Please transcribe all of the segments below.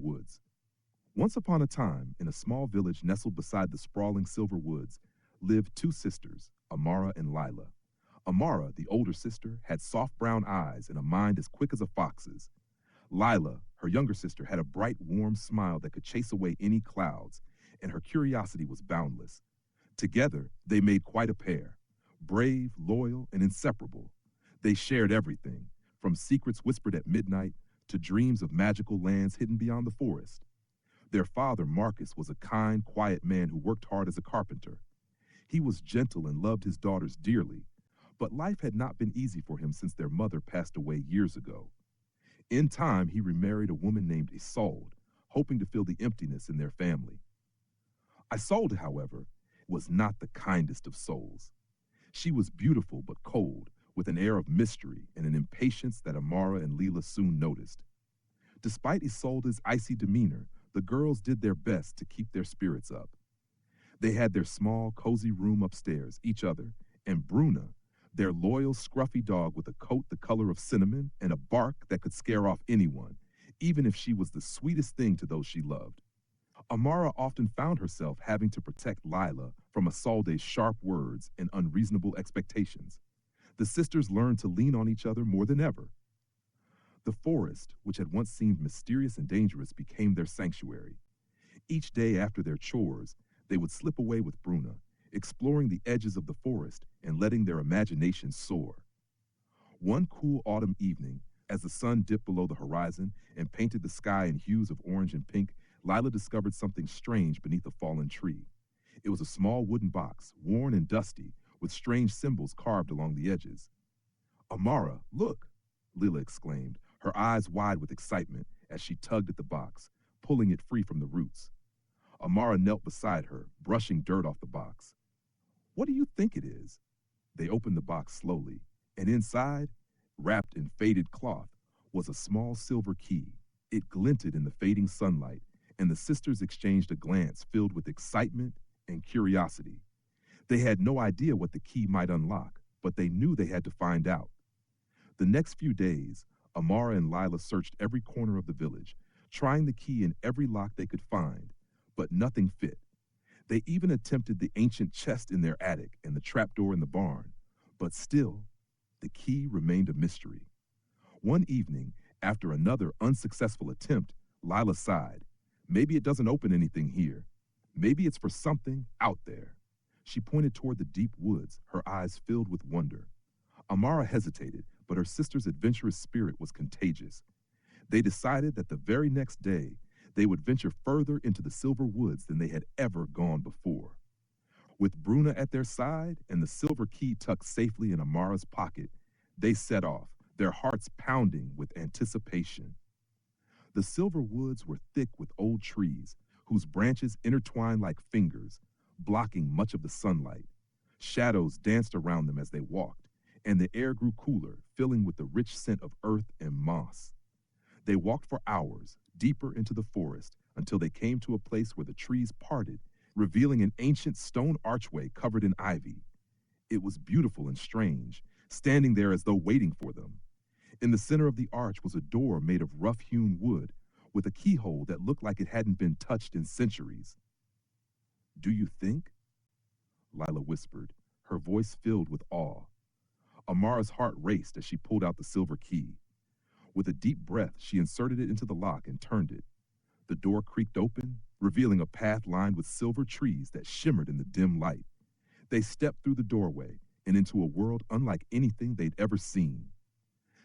woods. Once upon a time, in a small village nestled beside the sprawling silver woods, lived two sisters, Amara and Lila. Amara, the older sister, had soft brown eyes and a mind as quick as a fox's. Lila, her younger sister, had a bright, warm smile that could chase away any clouds, and her curiosity was boundless. Together, they made quite a pair, brave, loyal, and inseparable. They shared everything, from secrets whispered at midnight to dreams of magical lands hidden beyond the forest. Their father, Marcus, was a kind, quiet man who worked hard as a carpenter. He was gentle and loved his daughters dearly, but life had not been easy for him since their mother passed away years ago. In time, he remarried a woman named Isolde, hoping to fill the emptiness in their family. Isolde, however, was not the kindest of souls. She was beautiful but cold, with an air of mystery and an impatience that Amara and Leela soon noticed. Despite Isolde's icy demeanor, the girls did their best to keep their spirits up. They had their small, cozy room upstairs, each other, and Bruna, their loyal, scruffy dog with a coat the color of cinnamon and a bark that could scare off anyone, even if she was the sweetest thing to those she loved. Amara often found herself having to protect Lila from Isolde's sharp words and unreasonable expectations. The sisters learned to lean on each other more than ever. The forest, which had once seemed mysterious and dangerous, became their sanctuary. Each day after their chores, they would slip away with Bruna, exploring the edges of the forest and letting their imaginations soar. One cool autumn evening, as the sun dipped below the horizon and painted the sky in hues of orange and pink, Lila discovered something strange beneath a fallen tree. It was a small wooden box, worn and dusty, with strange symbols carved along the edges. Amara, look, Lila exclaimed, her eyes wide with excitement as she tugged at the box, pulling it free from the roots. Amara knelt beside her, brushing dirt off the box. What do you think it is? They opened the box slowly, and inside, wrapped in faded cloth, was a small silver key. It glinted in the fading sunlight, and the sisters exchanged a glance filled with excitement and curiosity. They had no idea what the key might unlock, but they knew they had to find out. The next few days, Amara and Lila searched every corner of the village, trying the key in every lock they could find, but nothing fit. They even attempted the ancient chest in their attic and the trapdoor in the barn, but still, the key remained a mystery. One evening, after another unsuccessful attempt, Lila sighed. Maybe it doesn't open anything here. Maybe it's for something out there. She pointed toward the deep woods, her eyes filled with wonder. Amara hesitated, but her sister's adventurous spirit was contagious. They decided that the very next day, they would venture further into the silver woods than they had ever gone before. With Bruna at their side and the silver key tucked safely in Amara's pocket, they set off, their hearts pounding with anticipation. The silver woods were thick with old trees, whose branches intertwined like fingers, blocking much of the sunlight. Shadows danced around them as they walked, and the air grew cooler, filling with the rich scent of earth and moss. They walked for hours, deeper into the forest, until they came to a place where the trees parted, revealing an ancient stone archway covered in ivy. It was beautiful and strange, standing there as though waiting for them. In the center of the arch was a door made of rough-hewn wood, with a keyhole that looked like it hadn't been touched in centuries. "Do you think?" Lila whispered, her voice filled with awe. Amara's heart raced as she pulled out the silver key. With a deep breath, she inserted it into the lock and turned it. The door creaked open, revealing a path lined with silver trees that shimmered in the dim light. They stepped through the doorway and into a world unlike anything they'd ever seen.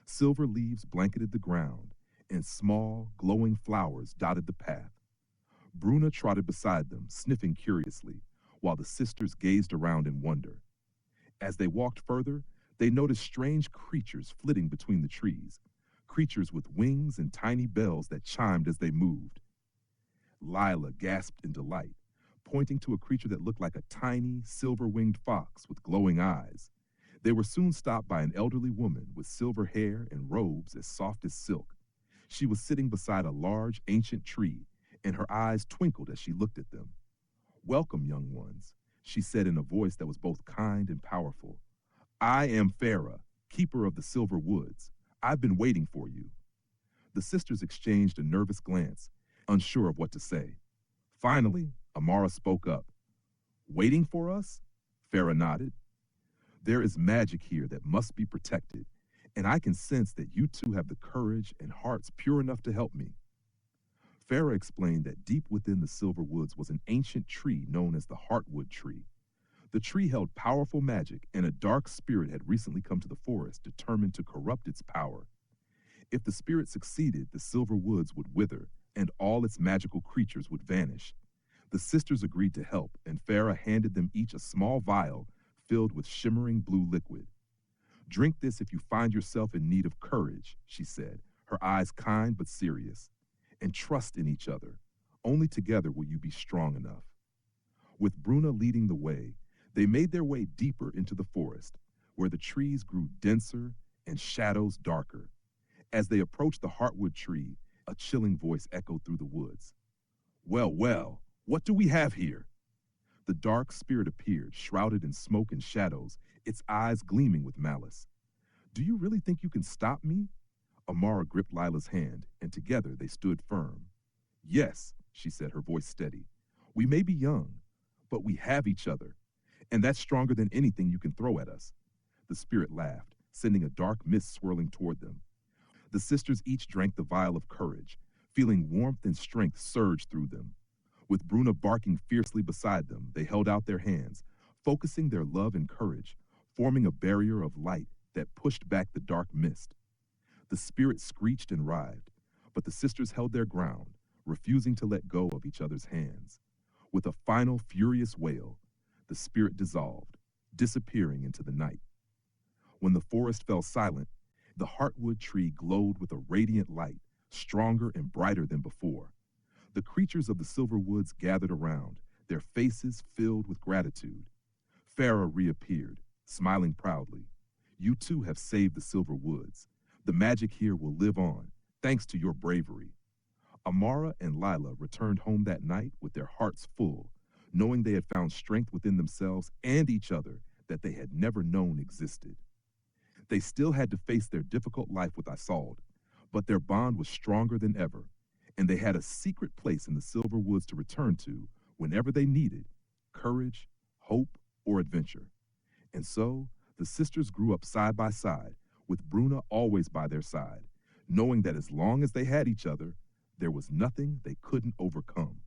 Silver leaves blanketed the ground, and small, glowing flowers dotted the path. Bruna trotted beside them, sniffing curiously, while the sisters gazed around in wonder. As they walked further, they noticed strange creatures flitting between the trees, creatures with wings and tiny bells that chimed as they moved. Lila gasped in delight, pointing to a creature that looked like a tiny, silver-winged fox with glowing eyes. They were soon stopped by an elderly woman with silver hair and robes as soft as silk. She was sitting beside a large, ancient tree, and her eyes twinkled as she looked at them. "Welcome, young ones," she said in a voice that was both kind and powerful. "I am Farah, keeper of the Silver Woods. I've been waiting for you." The sisters exchanged a nervous glance. unsure of what to say. Finally, Amara spoke up. Waiting for us? Farah nodded. There is magic here that must be protected, and I can sense that you two have the courage and hearts pure enough to help me. Farah explained that deep within the Silver Woods was an ancient tree known as the Heartwood Tree. The tree held powerful magic, and a dark spirit had recently come to the forest determined to corrupt its power. If the spirit succeeded, the Silver Woods would wither, and all its magical creatures would vanish. The sisters agreed to help, and Farah handed them each a small vial filled with shimmering blue liquid. Drink this if you find yourself in need of courage, she said, her eyes kind but serious. And trust in each other. Only together will you be strong enough. With Bruna leading the way, they made their way deeper into the forest, where the trees grew denser and shadows darker. As they approached the Heartwood Tree, a chilling voice echoed through the woods. Well, well, what do we have here? The dark spirit appeared, shrouded in smoke and shadows, its eyes gleaming with malice. Do you really think you can stop me? Amara gripped Lila's hand, and together they stood firm. Yes, she said, her voice steady. We may be young, but we have each other, and that's stronger than anything you can throw at us. The spirit laughed, sending a dark mist swirling toward them. The sisters each drank the vial of courage, feeling warmth and strength surge through them. With Bruna barking fiercely beside them, they held out their hands, focusing their love and courage, forming a barrier of light that pushed back the dark mist. The spirit screeched and writhed, but the sisters held their ground, refusing to let go of each other's hands. With a final furious wail, the spirit dissolved, disappearing into the night. When the forest fell silent, the Heartwood Tree glowed with a radiant light, stronger and brighter than before. The creatures of the Silver Woods gathered around, their faces filled with gratitude. Farah reappeared, smiling proudly. You too have saved the Silver Woods. The magic here will live on, thanks to your bravery. Amara and Lila returned home that night with their hearts full, knowing they had found strength within themselves and each other that they had never known existed. They still had to face their difficult life with Isolde, but their bond was stronger than ever, and they had a secret place in the Silver Woods to return to whenever they needed courage, hope, or adventure. And so, the sisters grew up side by side, with Bruna always by their side, knowing that as long as they had each other, there was nothing they couldn't overcome.